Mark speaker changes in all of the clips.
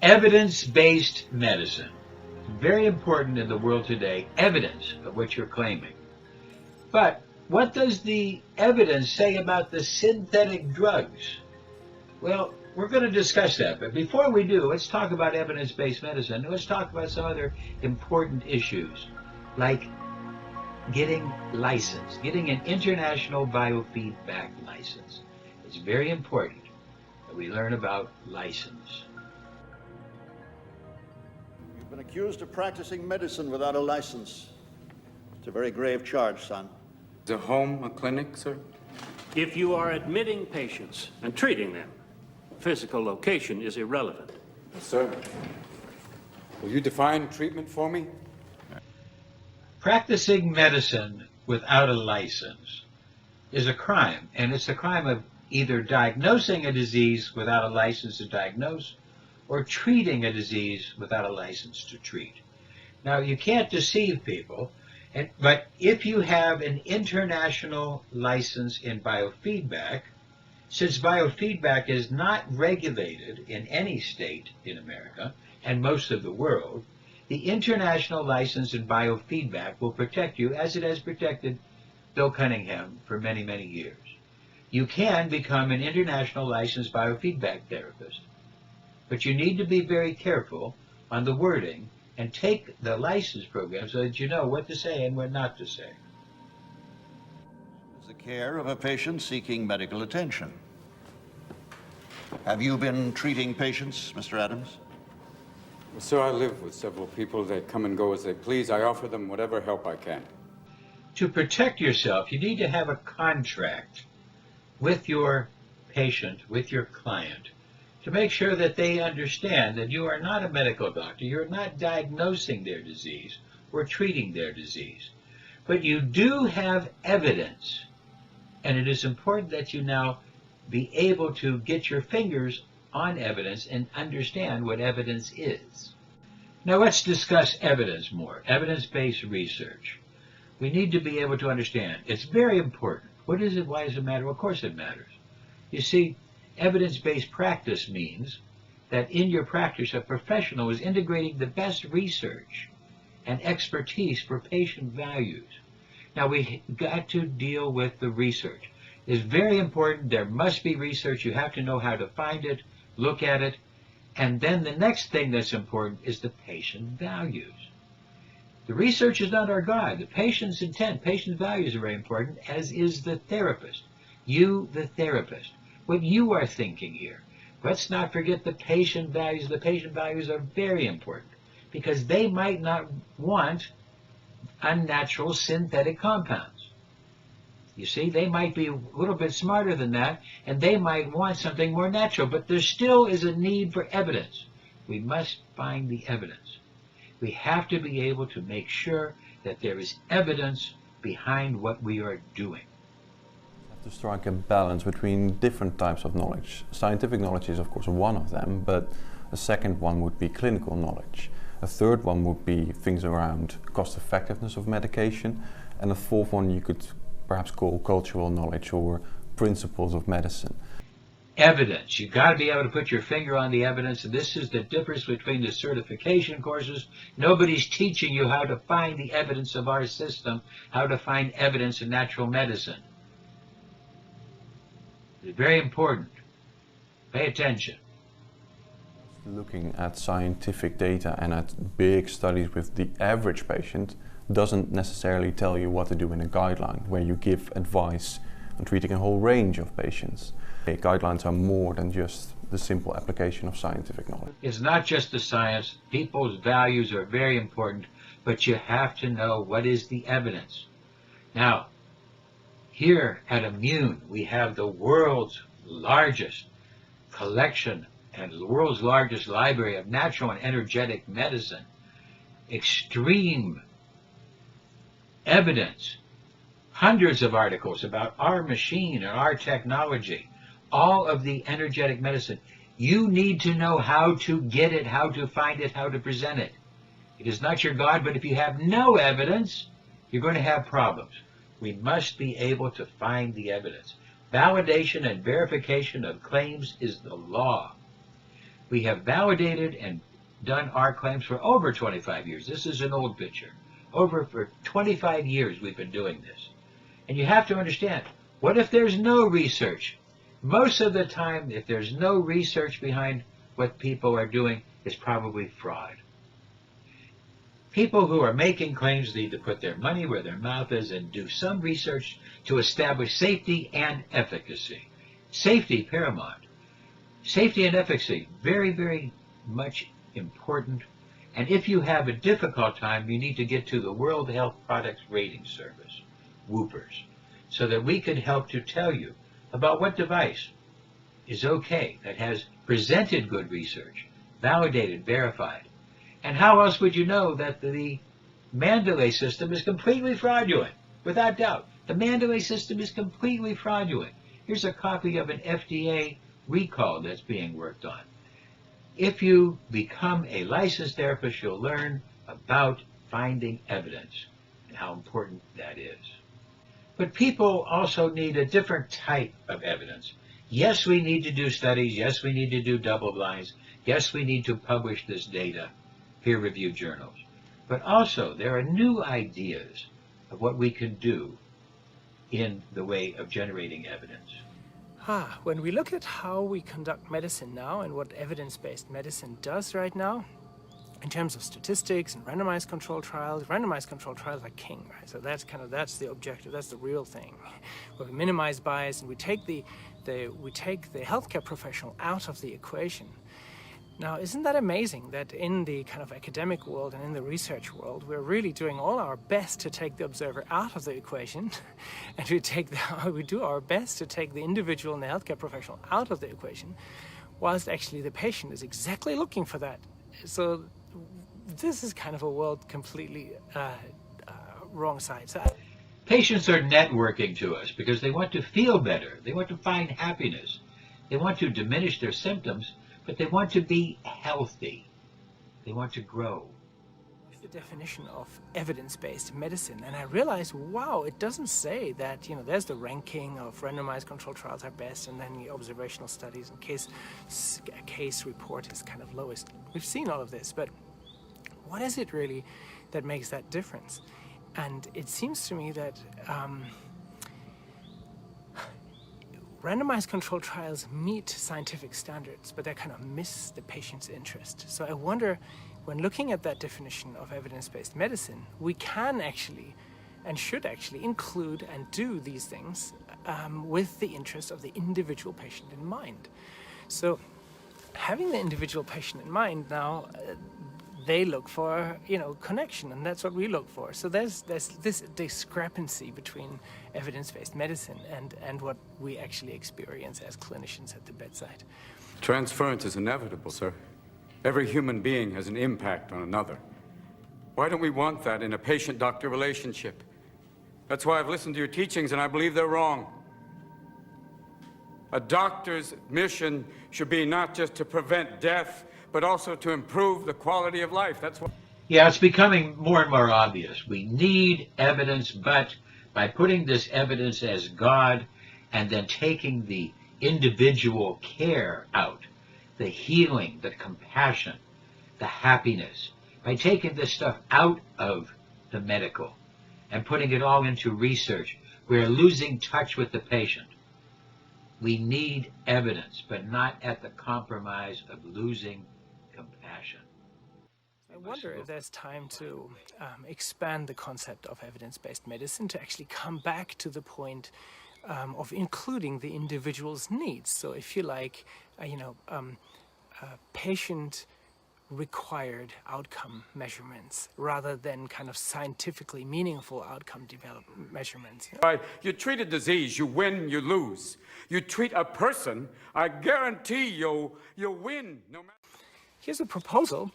Speaker 1: Evidence-based medicine. Very important in the world today, evidence of what you're claiming. But what does the evidence say about the synthetic drugs? Well, we're going to discuss that. But before we do, let's talk about evidence-based medicine. Let's talk about some other important issues, like getting licensed, getting an international biofeedback license. It's very important that we learn about license.
Speaker 2: You've been accused of practicing medicine without a license. It's a very grave charge, son.
Speaker 3: Is a home a clinic, sir?
Speaker 4: If you are admitting patients and treating them, physical location is irrelevant.
Speaker 3: Yes, sir. Will you define treatment for me?
Speaker 1: Practicing medicine without a license is a crime, and it's a crime of either diagnosing a disease without a license to diagnose or treating a disease without a license to treat. Now, you can't deceive people, but if you have an international license in biofeedback, since biofeedback is not regulated in any state in America and most of the world, the international license in biofeedback will protect you as it has protected Bill Cunningham for many, many years. You can become an international licensed biofeedback therapist, but you need to be very careful on the wording and take the license program so that you know what to say and what not to say.
Speaker 2: It's the care of a patient seeking medical attention. Have you been treating patients, Mr. Adams?
Speaker 3: Well, sir, I live with several people. They come and go as they please. I offer them whatever help I can.
Speaker 1: To protect yourself, you need to have a contract with your patient, with your client, to make sure that they understand that you are not a medical doctor. You're not diagnosing their disease or treating their disease. But you do have evidence, and it is important that you now be able to get your fingers on evidence and understand what evidence is. Now let's discuss evidence more, evidence-based research. We need to be able to understand. It's very important. What is it? Why does it matter? Of course it matters. You see, evidence-based practice means that in your practice, a professional is integrating the best research and expertise for patient values. Now, we got to deal with the research. It's very important. There must be research. You have to know how to find it, look at it, and then the next thing that's important is the patient values. The research is not our guide. The patient's intent, patient values are very important, as is the therapist. You, the therapist. What you are thinking here. Let's not forget the patient values. The patient values are very important because they might not want unnatural synthetic compounds. You see, they might be a little bit smarter than that, and they might want something more natural, but there still is a need for evidence. We must find the evidence. We have to be able to make sure that there is evidence behind what we are doing.
Speaker 5: To strike a balance between different types of knowledge. Scientific knowledge is of course one of them, but a second one would be clinical knowledge. A third one would be things around cost effectiveness of medication, and a fourth one you could perhaps call cultural knowledge or principles of medicine.
Speaker 1: Evidence. You've got to be able to put your finger on the evidence, and this is the difference between the certification courses. Nobody's teaching you how to find the evidence of our system, how to find evidence in natural medicine. It's very important. Pay attention.
Speaker 5: Looking at scientific data and at big studies with the average patient doesn't necessarily tell you what to do in a guideline, where you give advice on treating a whole range of patients. Guidelines are more than just the simple application of scientific knowledge.
Speaker 1: It's not just the science. People's values are very important, but you have to know what is the evidence. Now, here at Immune, we have the world's largest collection and the world's largest library of natural and energetic medicine. Extreme evidence, hundreds of articles about our machine and our technology, all of the energetic medicine. You need to know how to get it, how to find it, how to present it. It is not your God, but if you have no evidence, you're going to have problems. We must be able to find the evidence. Validation and verification of claims is the law. We have validated and done our claims for over 25 years. This is an old picture. For 25 years we've been doing this. And you have to understand, what if there's no research? Most of the time, if there's no research behind what people are doing, it's probably fraud. People who are making claims need to put their money where their mouth is and do some research to establish safety and efficacy. Safety paramount. Safety and efficacy, very, very much important. And if you have a difficult time, you need to get to the World Health Products Rating Service, WHOOPers, so that we can help to tell you about what device is okay, that has presented good research, validated, verified. And how else would you know that the Mandalay system is completely fraudulent? Without doubt, the Mandalay system is completely fraudulent. Here's a copy of an FDA recall that's being worked on. If you become a licensed therapist, you'll learn about finding evidence and how important that is. But people also need a different type of evidence. Yes, we need to do studies. Yes, we need to do double blinds. Yes, we need to publish this data, peer-reviewed journals. But also, there are new ideas of what we can do in the way of generating evidence.
Speaker 6: When we look at how we conduct medicine now and what evidence-based medicine does right now, in terms of statistics and randomized control trials are king, right? So that's the objective, that's the real thing. Where we minimize bias and we take the healthcare professional out of the equation. Now, isn't that amazing that in the kind of academic world and in the research world, we're really doing all our best to take the observer out of the equation, and we do our best to take the individual and the healthcare professional out of the equation, whilst actually the patient is exactly looking for that. So this is kind of a world completely wrong side.
Speaker 1: Patients are networking to us because they want to feel better. They want to find happiness. They want to diminish their symptoms, but they want to be healthy. They want to grow.
Speaker 6: The definition of evidence-based medicine, and I realized, wow, it doesn't say that, there's the ranking of randomized controlled trials are best, and then the observational studies and case report is kind of lowest. We've seen all of this, but what is it really that makes that difference? And it seems to me that randomized controlled trials meet scientific standards, but they kind of miss the patient's interest. So I wonder, when looking at that definition of evidence-based medicine, we can actually and should actually include and do these things with the interest of the individual patient in mind. So having the individual patient in mind now, they look for, connection, and that's what we look for. So there's this discrepancy between evidence-based medicine and what we actually experience as clinicians at the bedside.
Speaker 3: Transference is inevitable, sir. Every human being has an impact on another. Why don't we want that in a patient-doctor relationship? That's why I've listened to your teachings, and I believe they're wrong. A doctor's mission should be not just to prevent death, but also to improve the quality of life. That's what.
Speaker 1: Yeah, it's becoming more and more obvious. We need evidence, but by putting this evidence as God and then taking the individual care out, the healing, the compassion, the happiness, by taking this stuff out of the medical and putting it all into research, we're losing touch with the patient. We need evidence, but not at the compromise of losing compassion.
Speaker 6: I wonder if there's time to expand the concept of evidence-based medicine to actually come back to the point of including the individual's needs. So if you like, patient-required outcome measurements rather than kind of scientifically meaningful outcome development measurements.
Speaker 3: You treat a disease, you win, you lose. You treat a person, I guarantee you'll win. No matter.
Speaker 6: Here's a proposal.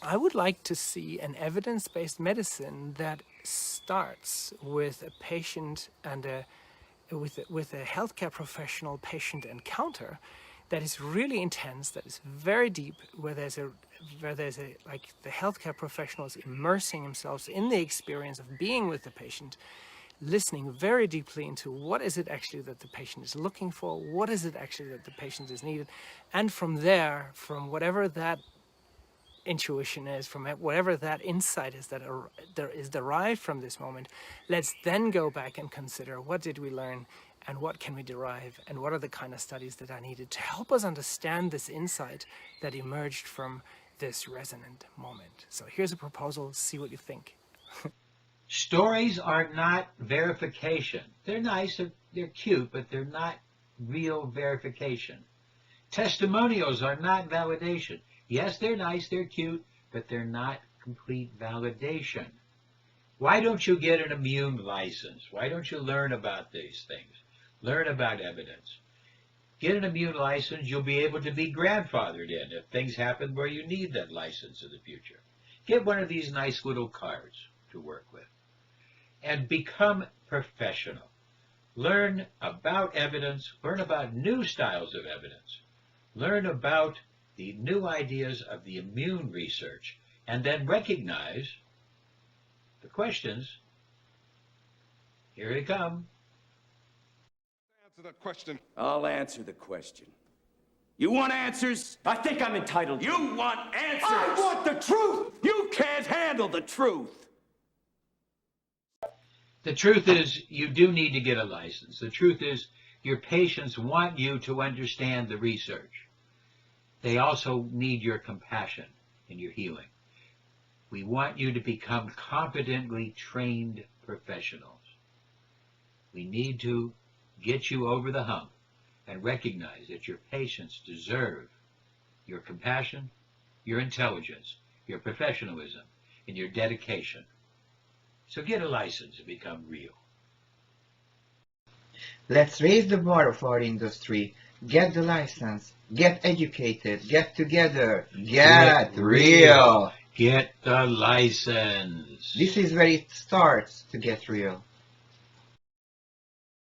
Speaker 6: I would like to see an evidence-based medicine that starts with a patient and with a healthcare professional patient encounter that is really intense, that is very deep, where there's a like the healthcare professional is immersing themselves in the experience of being with the patient, listening very deeply into what is it actually that the patient is looking for, what is it actually that the patient is needed, and from there, from whatever that intuition is, from whatever that insight is that is derived from this moment, let's then go back and consider what did we learn and what can we derive and what are the kind of studies that are needed to help us understand this insight that emerged from this resonant moment. So here's a proposal, see what you think.
Speaker 1: Stories are not verification. They're nice, they're cute, but they're not real verification. Testimonials are not validation. Yes, they're nice, they're cute, but they're not complete validation. Why don't you get an immune license? Why don't you learn about these things? Learn about evidence. Get an immune license, you'll be able to be grandfathered in if things happen where you need that license in the future. Get one of these nice little cards to work with. And become professional. Learn about evidence, learn about new styles of evidence. Learn about the new ideas of the immune research, and then recognize the questions. Here they come.
Speaker 7: Answer the question.
Speaker 8: I'll answer the question. You want answers?
Speaker 9: I think I'm entitled to.
Speaker 8: You want answers?
Speaker 9: I want the truth!
Speaker 8: You can't handle the truth.
Speaker 1: The truth is, you do need to get a license. The truth is, your patients want you to understand the research. They also need your compassion in your healing. We want you to become competently trained professionals. We need to get you over the hump and recognize that your patients deserve your compassion, your intelligence, your professionalism, and your dedication. So get a license and become real.
Speaker 10: Let's raise the bar of our industry. Get the license. Get educated. Get together. Get real.
Speaker 1: Get the license.
Speaker 10: This is where it starts to get real.